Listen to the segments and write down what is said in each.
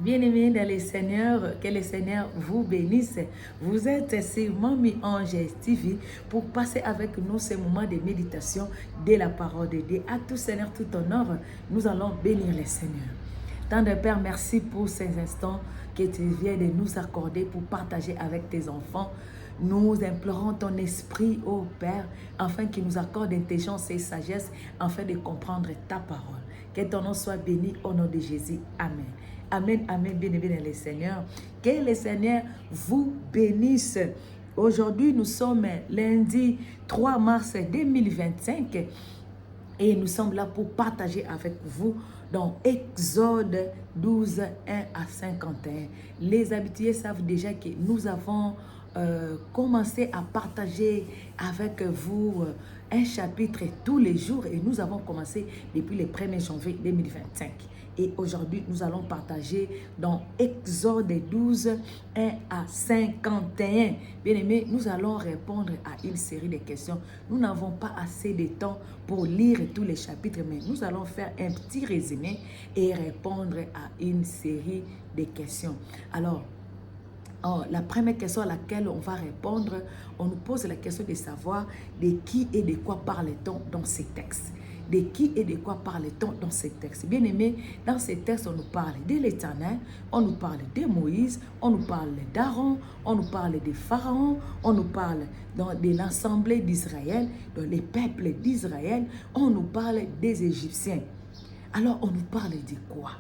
Bien-aimés dans le Seigneur, que le Seigneur vous bénisse. Vous êtes sur Mommy Ange TV pour passer avec nous ce moment de méditation de la parole de Dieu. À tout Seigneur, tout honneur, nous allons bénir le Seigneur. Tendre Père, merci pour ces instants que tu viens de nous accorder pour partager avec tes enfants. Nous implorons ton esprit, ô Père, afin qu'il nous accorde intelligence et sagesse, afin de comprendre ta parole. Que ton nom soit béni au nom de Jésus. Amen. Amen, amen, bien-aimés dans le Seigneur. Que le Seigneur vous bénisse. Aujourd'hui, nous sommes lundi 3 mars 2025 et nous sommes là pour partager avec vous dans Exode 12, 1 à 51. Les habitués savent déjà que nous avons commencé à partager avec vous un chapitre tous les jours et nous avons commencé depuis le 1er janvier 2025. Et aujourd'hui, nous allons partager dans Exode 12, 1 à 51. Bien-aimés, nous allons répondre à une série de questions. Nous n'avons pas assez de temps pour lire tous les chapitres, mais nous allons faire un petit résumé et répondre à une série de questions. Alors, la première question à laquelle on va répondre, on nous pose la question de savoir de qui et de quoi parle-t-on dans ces textes. De qui et de quoi parle-t-on dans ces textes? Bien aimé, dans ces textes, on nous parle de l'Éternel, on nous parle de Moïse, on nous parle d'Aaron, on nous parle de Pharaon, on nous parle de l'Assemblée d'Israël, dans les peuples d'Israël, on nous parle des Égyptiens. Alors, on nous parle de quoi?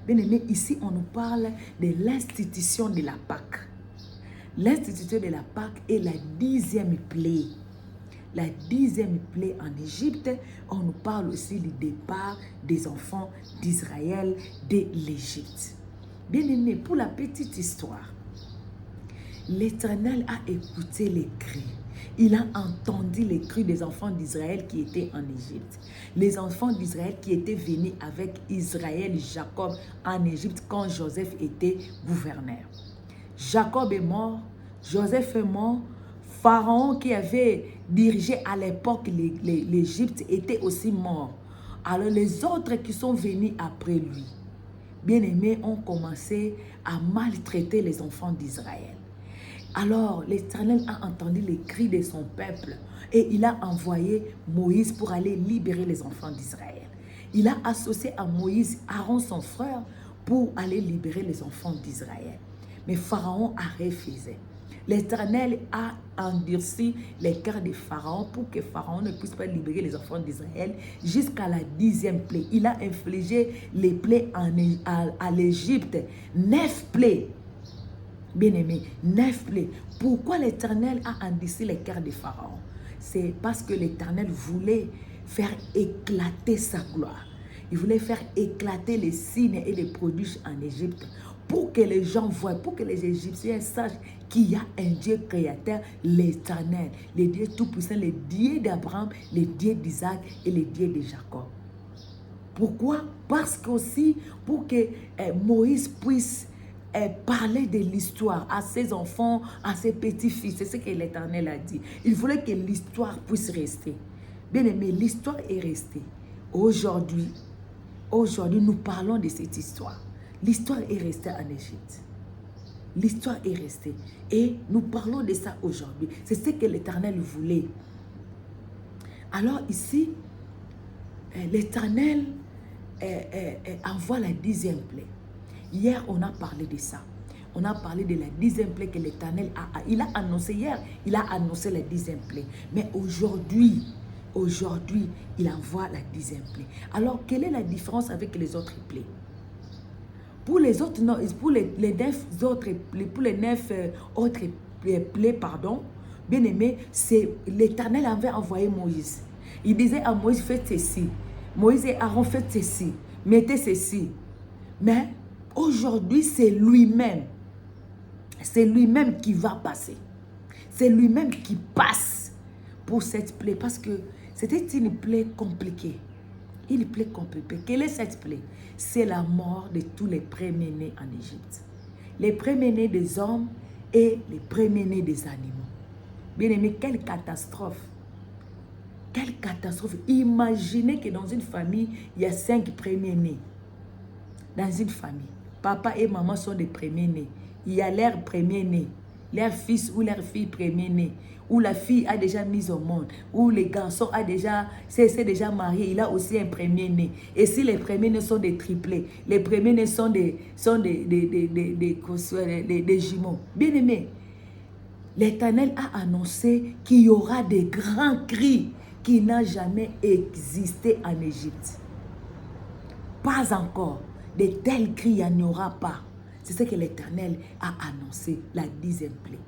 Bien aimé, ici, on nous parle de l'institution de la Pâque. L'institution de la Pâque est la 10e plaie. La 10e plaie en Égypte, on nous parle aussi du départ des enfants d'Israël de l'Égypte. Bien aimé, pour la petite histoire, l'Éternel a écouté les cris. Il a entendu les cris des enfants d'Israël qui étaient en Égypte. Les enfants d'Israël qui étaient venus avec Israël et Jacob en Égypte quand Joseph était gouverneur. Jacob est mort, Joseph est mort, Pharaon qui avait dirigé à l'époque l'Égypte était aussi mort. Alors les autres qui sont venus après lui, bien aimés, ont commencé à maltraiter les enfants d'Israël. Alors l'Éternel a entendu les cris de son peuple et il a envoyé Moïse pour aller libérer les enfants d'Israël. Il a associé à Moïse Aaron son frère pour aller libérer les enfants d'Israël. Mais Pharaon a refusé. L'Éternel a endurci les cœurs de Pharaon pour que Pharaon ne puisse pas libérer les enfants d'Israël jusqu'à la 10e plaie. Il a infligé les plaies à l'Égypte. 9 plaies. Bien aimé, 9 plaies. Pourquoi l'Éternel a endurci les cœurs de Pharaon? C'est parce que l'Éternel voulait faire éclater sa gloire. Il voulait faire éclater les signes et les prodiges en Égypte pour que les gens voient, pour que les Égyptiens sachent qu'il y a un Dieu créateur, l'Éternel, le Dieu tout-puissant, le Dieu d'Abraham, le Dieu d'Isaac et le Dieu de Jacob. Pourquoi? Parce qu'aussi, pour que Moïse puisse parler de l'histoire à ses enfants, à ses petits-fils. C'est ce que l'Éternel a dit. Il voulait que l'histoire puisse rester. Bien aimé, l'histoire est restée. Aujourd'hui, nous parlons de cette histoire. L'histoire est restée en Égypte. L'histoire est restée. Et nous parlons de ça aujourd'hui. C'est ce que l'Éternel voulait. Alors ici, l'Éternel envoie la 10e plaie. Hier, on a parlé de ça. On a parlé de la 10e plaie que l'Éternel il a annoncé hier. Il a annoncé la 10e plaie. Mais aujourd'hui, il envoie la 10e plaie. Alors, quelle est la différence avec les autres plaies? Pour les autres, non, pour les 9 autres plaies, pardon, bien aimé, c'est l'Éternel avait envoyé Moïse. Il disait à Moïse, faites ceci. Moïse et Aaron, faites ceci. Mettez ceci. Mais aujourd'hui, c'est lui-même. C'est lui-même qui va passer. C'est lui-même qui passe pour cette plaie. Parce que c'était une plaie compliquée. Une plaie compliquée. Quelle est cette plaie? C'est la mort de tous les premiers-nés en Égypte. Les premiers-nés des hommes et les premiers-nés des animaux. Bien aimé, quelle catastrophe. Quelle catastrophe. Imaginez que dans une famille, il y a 5 premiers-nés. Dans une famille. Papa et maman sont des premiers-nés. Il y a leur premier-né, leur fils ou leur fille premier-né, où la fille a déjà mis au monde, où le garçon a déjà, s'est déjà marié, il a aussi un premier-né. Et si les premiers-nés sont des triplés, les premiers-nés sont des jumeaux. Bien aimé, l'Éternel a annoncé qu'il y aura des grands cris qui n'ont jamais existé en Égypte. Pas encore. De tels cris, il n'y aura pas. C'est ce que l'Éternel a annoncé, la 10e plaie.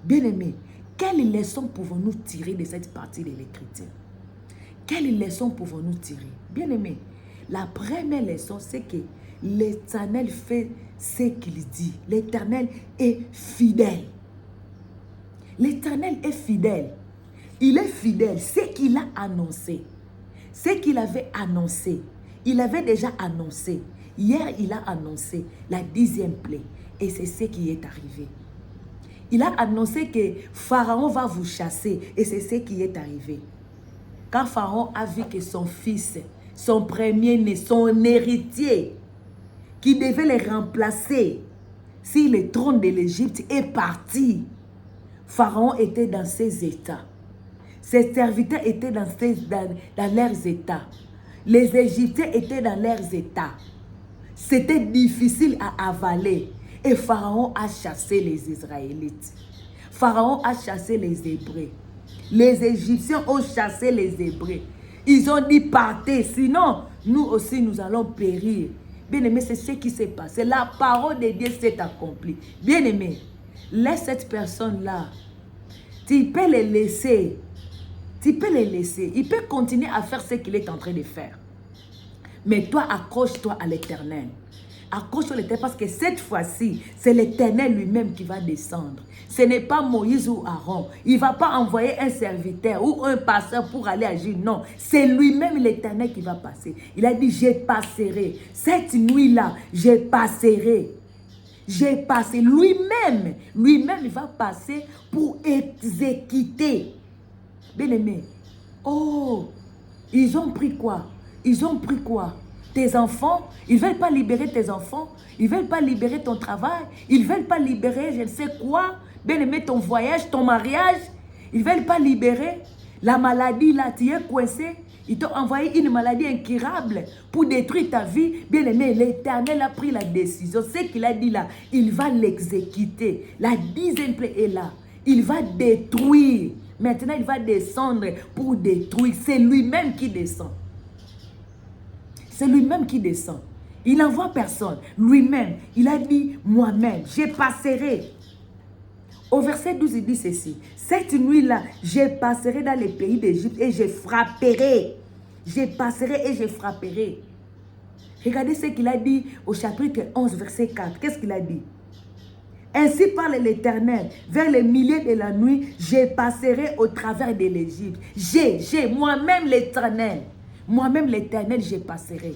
Bien-aimés, quelles leçons pouvons-nous tirer de cette partie de l'Écriture? Quelles leçons pouvons-nous tirer? Bien-aimés, la première leçon, c'est que l'Éternel fait ce qu'il dit. L'Éternel est fidèle. L'Éternel est fidèle. Il est fidèle. Ce qu'il a annoncé, ce qu'il avait annoncé, il avait déjà annoncé. Hier, il a annoncé la 10e plaie. Et c'est ce qui est arrivé. Il a annoncé que Pharaon va vous chasser. Et c'est ce qui est arrivé. Quand Pharaon a vu que son fils, son premier-né, son héritier, qui devait le remplacer sur le trône de l'Égypte, est parti. Pharaon était dans ses états. Ses serviteurs étaient dans leurs états. Les Égyptiens étaient dans leurs états. C'était difficile à avaler. Et Pharaon a chassé les Israélites. Pharaon a chassé les Hébreux. Les Égyptiens ont chassé les Hébreux. Ils ont dit partez, sinon nous aussi nous allons périr. Bien-aimé, c'est ce qui s'est passé. La parole de Dieu s'est accomplie. Bien-aimé, laisse cette personne-là. Tu peux le laisser. Tu peux le laisser. Il peut continuer à faire ce qu'il est en train de faire. Mais toi, accroche-toi à l'Éternel. Accroche-toi à l'Éternel parce que cette fois-ci, c'est l'Éternel lui-même qui va descendre. Ce n'est pas Moïse ou Aaron. Il ne va pas envoyer un serviteur ou un passeur pour aller agir. Non, c'est lui-même l'Éternel qui va passer. Il a dit, je passerai. Cette nuit-là, je passerai. J'ai passé. Lui-même, il va passer pour exécuter. Bien-aimé. Oh, ils ont pris quoi? Ils ont pris quoi? Tes enfants? Ils ne veulent pas libérer tes enfants? Ils ne veulent pas libérer ton travail? Ils ne veulent pas libérer je ne sais quoi? Bien-aimé, ton voyage, ton mariage? Ils ne veulent pas libérer? La maladie là, tu es coincé? Ils t'ont envoyé une maladie incurable pour détruire ta vie. Bien-aimé, l'Éternel a pris la décision. Ce qu'il a dit là, il va l'exécuter. La 10e plaie est là. Il va détruire. Maintenant, il va descendre pour détruire. C'est lui-même qui descend. C'est lui-même qui descend. Il n'envoie personne. Lui-même, il a dit, moi-même, je passerai. Au verset 12, il dit ceci. Cette nuit-là, je passerai dans les pays d'Égypte et je frapperai. Je passerai et je frapperai. Regardez ce qu'il a dit au chapitre 11, verset 4. Qu'est-ce qu'il a dit? Ainsi parle l'Éternel, vers les milieux de la nuit, je passerai au travers de l'Égypte. Moi-même l'Éternel. Moi-même l'Éternel, je passerai.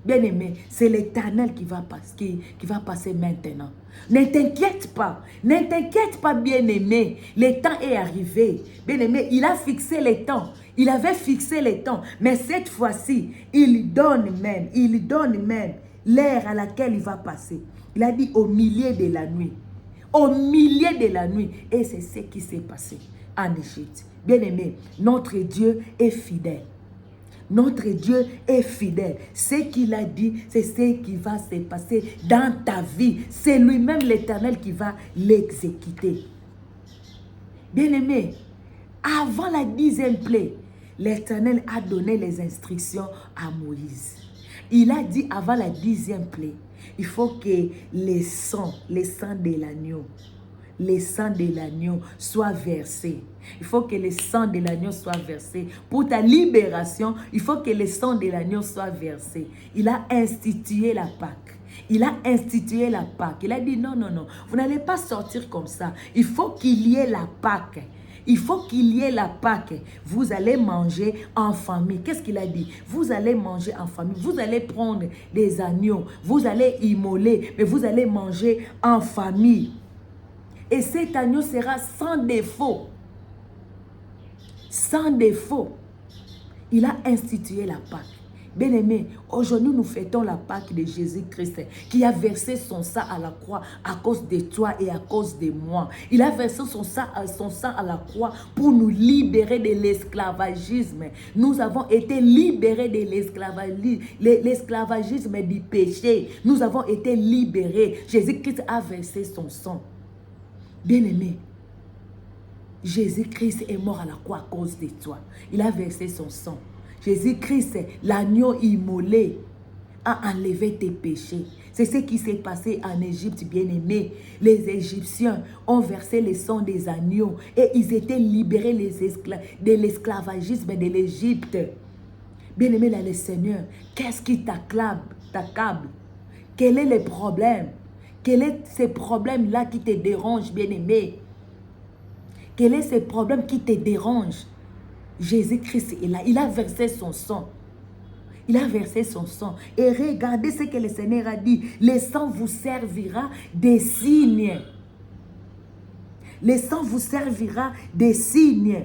Bien-aimé, c'est l'Éternel qui va passer maintenant. Ne t'inquiète pas. Ne t'inquiète pas, bien-aimé. Le temps est arrivé. Bien-aimé, il a fixé les temps. Il avait fixé les temps. Mais cette fois-ci, il donne même l'heure à laquelle il va passer. Il a dit au milieu de la nuit. Au milieu de la nuit. Et c'est ce qui s'est passé en Égypte. Bien-aimé, notre Dieu est fidèle. Notre Dieu est fidèle. Ce qu'il a dit, c'est ce qui va se passer dans ta vie. C'est lui-même l'Éternel qui va l'exécuter. Bien-aimé, avant la 10e plaie, l'Éternel a donné les instructions à Moïse. Il a dit avant la 10e plaie, il faut que les sangs de l'agneau soit versé. Il faut que le sang de l'agneau soit versé. Pour ta libération, il faut que le sang de l'agneau soit versé. Il a institué la Pâque. Il a institué la Pâque. Il a dit non, non, non. Vous n'allez pas sortir comme ça. Il faut qu'il y ait la Pâque. Il faut qu'il y ait la Pâque. Vous allez manger en famille. Qu'est-ce qu'il a dit? Vous allez manger en famille. Vous allez prendre des agneaux. Vous allez immoler. Mais vous allez manger en famille. Et cet agneau sera sans défaut. Sans défaut. Il a institué la Pâque. Bien-aimés, aujourd'hui nous fêtons la Pâque de Jésus-Christ qui a versé son sang à la croix à cause de toi et à cause de moi. Il a versé son sang à la croix pour nous libérer de l'esclavagisme. Nous avons été libérés de l'esclavagisme du péché. Nous avons été libérés. Jésus-Christ a versé son sang. Bien-aimés, Jésus-Christ est mort à la croix à cause de toi. Il a versé son sang. Jésus-Christ, l'agneau immolé, a enlevé tes péchés. C'est ce qui s'est passé en Égypte, bien-aimés. Les Égyptiens ont versé le sang des agneaux et ils étaient libérés de l'esclavagisme de l'Égypte. Bien-aimé dans le Seigneur, qu'est-ce qui t'accable? Quel est le problème? Quel est ce problème-là qui te dérange, bien-aimé? Quel est ce problème qui te dérange? Jésus-Christ est là. Il a versé son sang. Il a versé son sang. Et regardez ce que le Seigneur a dit. Le sang vous servira des signes. Le sang vous servira des signes.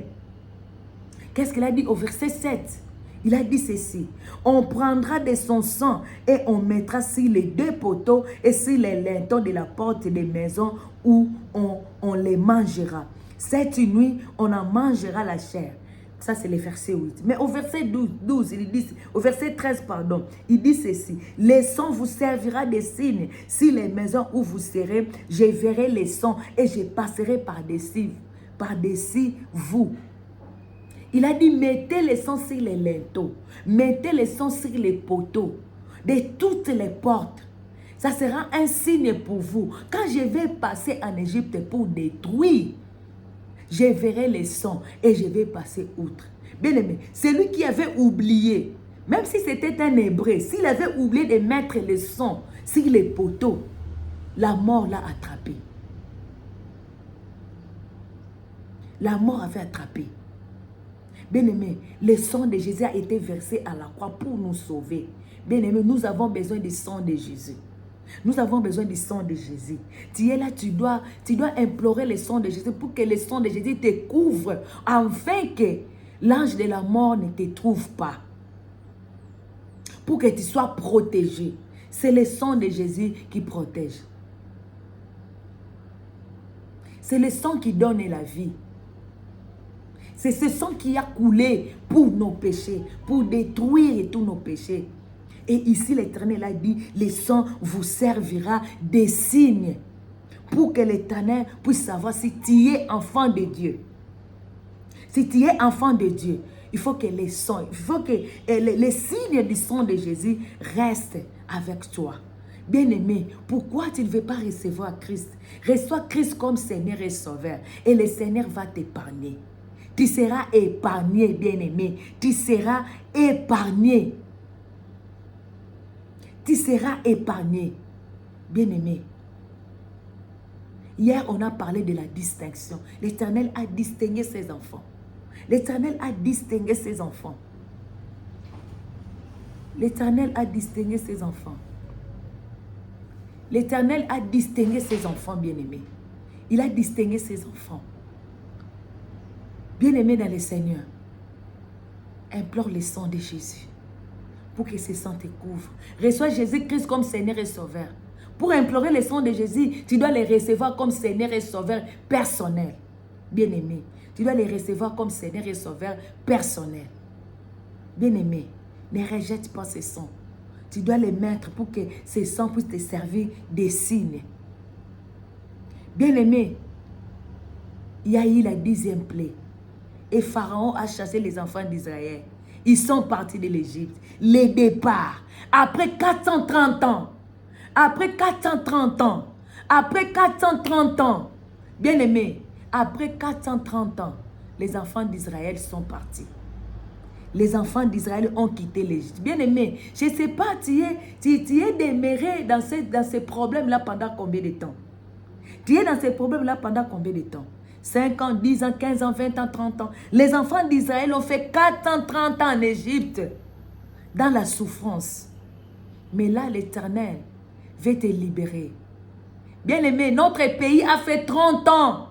Qu'est-ce qu'il a dit au verset 7? Il a dit ceci. On prendra de son sang et on mettra sur les deux poteaux et sur les lintons de la porte des maisons où on les mangera. Cette nuit, on en mangera la chair. Ça, c'est le verset 8. Mais au verset 12, il dit, au verset 13, pardon, il dit ceci. Le sang vous servira de signes. Si les maisons où vous serez, je verrai les sons et je passerai par-dessus vous. Il a dit, mettez le sang sur les linteaux. Mettez le sang sur les poteaux de toutes les portes. Ça sera un signe pour vous. Quand je vais passer en Égypte pour détruire, je verrai les sons et je vais passer outre. Bien aimé, celui qui avait oublié, même si c'était un hébreu, s'il avait oublié de mettre les sons sur les poteaux, la mort l'a attrapé. La mort avait attrapé. Bien aimé, le sang de Jésus a été versé à la croix pour nous sauver. Bien aimé, nous avons besoin du sang de Jésus. Nous avons besoin du sang de Jésus. Tu es là, tu dois implorer le sang de Jésus pour que le sang de Jésus te couvre, afin que l'ange de la mort ne te trouve pas. Pour que tu sois protégé. C'est le sang de Jésus qui protège. C'est le sang qui donne la vie. C'est ce sang qui a coulé pour nos péchés, pour détruire tous nos péchés. Et ici, l'Éternel a dit, le sang vous servira des signes pour que l'Éternel puisse savoir si tu es enfant de Dieu. Si tu es enfant de Dieu, il faut que les signes du sang de Jésus restent avec toi. Bien-aimé, pourquoi tu ne veux pas recevoir Christ? Reçois Christ comme Seigneur et Sauveur et le Seigneur va t'épargner. Tu seras épargné, bien-aimé. Tu seras épargné. Tu seras épargné. Bien-aimé. Hier, on a parlé de la distinction. L'Éternel a distingué ses enfants. L'Éternel a distingué ses enfants. L'Éternel a distingué ses enfants. L'Éternel a distingué ses enfants, bien-aimés. Il a distingué ses enfants. Bien-aimé dans le Seigneur, implore le sang de Jésus pour que ce sang te couvre. Reçois Jésus-Christ comme Seigneur et Sauveur. Pour implorer le sang de Jésus, tu dois les recevoir comme Seigneur et Sauveur personnel. Bien-aimé, tu dois les recevoir comme Seigneur et Sauveur personnel. Bien-aimé, ne rejette pas ce sang. Tu dois les mettre pour que ce sang puisse te servir de signe. Bien-aimé, il y a eu la 10e plaie. Et Pharaon a chassé les enfants d'Israël. Ils sont partis de l'Égypte. Les départs. Après 430 ans. Après 430 ans. Après 430 ans. Bien-aimés, après 430 ans, les enfants d'Israël sont partis. Les enfants d'Israël ont quitté l'Égypte. Bien-aimés, je ne sais pas, tu es demeuré dans ces problèmes-là pendant combien de temps? Tu es dans ces problèmes-là pendant combien de temps? 5 ans, 10 ans, 15 ans, 20 ans, 30 ans. Les enfants d'Israël ont fait 430 ans en Égypte, dans la souffrance. Mais là, l'Éternel veut te libérer. Bien-aimé, notre pays a fait 30 ans.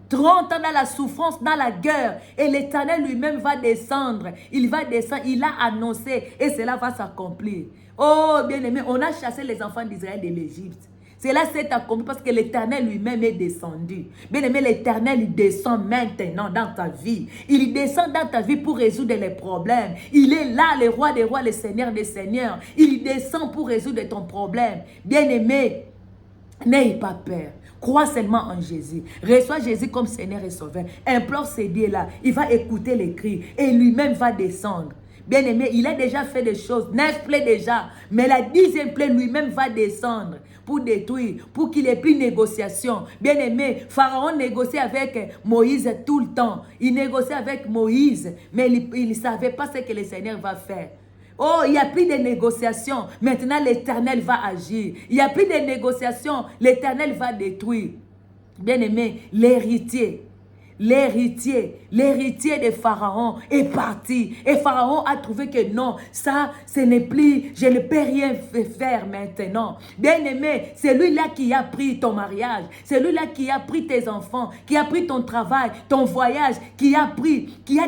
30 ans dans la souffrance, dans la guerre. Et l'Éternel lui-même va descendre. Il va descendre, il a annoncé et cela va s'accomplir. Oh, bien-aimé, on a chassé les enfants d'Israël de l'Égypte. Cela s'est accompli parce que l'Éternel lui-même est descendu. Bien-aimé, l'Éternel, il descend maintenant dans ta vie. Il descend dans ta vie pour résoudre les problèmes. Il est là, le roi des rois, le seigneur des seigneurs. Il descend pour résoudre ton problème. Bien-aimé, n'ayez pas peur. Crois seulement en Jésus. Reçois Jésus comme Seigneur et Sauveur. Implore ce Dieu-là. Il va écouter les cris et lui-même va descendre. Bien-aimé, il a déjà fait des choses. 9 plaies déjà. Mais la 10e plaie lui-même va descendre pour détruire, pour qu'il n'y ait plus de négociation. Bien-aimé, Pharaon négociait avec Moïse tout le temps. Il négociait avec Moïse, mais il ne savait pas ce que le Seigneur va faire. Oh, il n'y a plus de négociations. Maintenant, l'Éternel va agir. Il n'y a plus de négociations. L'Éternel va détruire. Bien-aimé, l'héritier de Pharaon est parti. Et Pharaon a trouvé que non, ça, ce n'est plus, je ne peux rien faire maintenant. Bien-aimé, c'est lui-là qui a pris ton mariage. C'est lui-là qui a pris tes enfants, qui a pris ton travail, ton voyage, qui a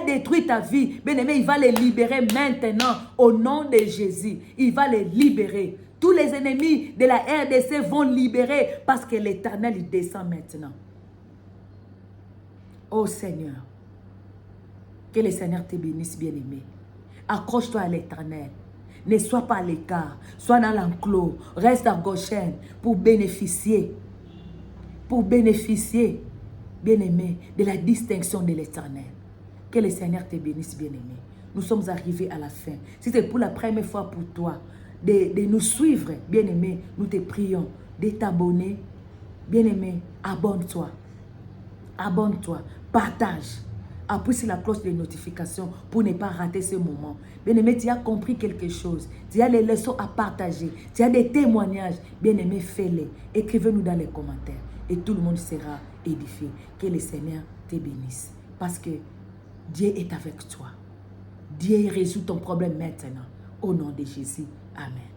détruit ta vie. Bien-aimé, il va les libérer maintenant au nom de Jésus. Il va les libérer. Tous les ennemis de la RDC vont libérer parce que l'Éternel descend maintenant. Oh Seigneur, que le Seigneur te bénisse, bien-aimé. Accroche-toi à l'Éternel. Ne sois pas à l'écart. Sois dans l'enclos. Reste à Goshen pour bénéficier. Bien-aimé, de la distinction de l'Éternel. Que le Seigneur te bénisse, bien-aimé. Nous sommes arrivés à la fin. Si c'est pour la première fois pour toi de nous suivre, bien-aimé, nous te prions de t'abonner. Bien-aimé, abonne-toi. Abonne-toi. Partage. Appuie sur la cloche de notification pour ne pas rater ce moment. Bien-aimé, tu as compris quelque chose. Tu as les leçons à partager. Tu as des témoignages. Bien-aimé, fais-les. Écrivez-nous dans les commentaires. Et tout le monde sera édifié. Que le Seigneur te bénisse. Parce que Dieu est avec toi. Dieu résout ton problème maintenant. Au nom de Jésus. Amen.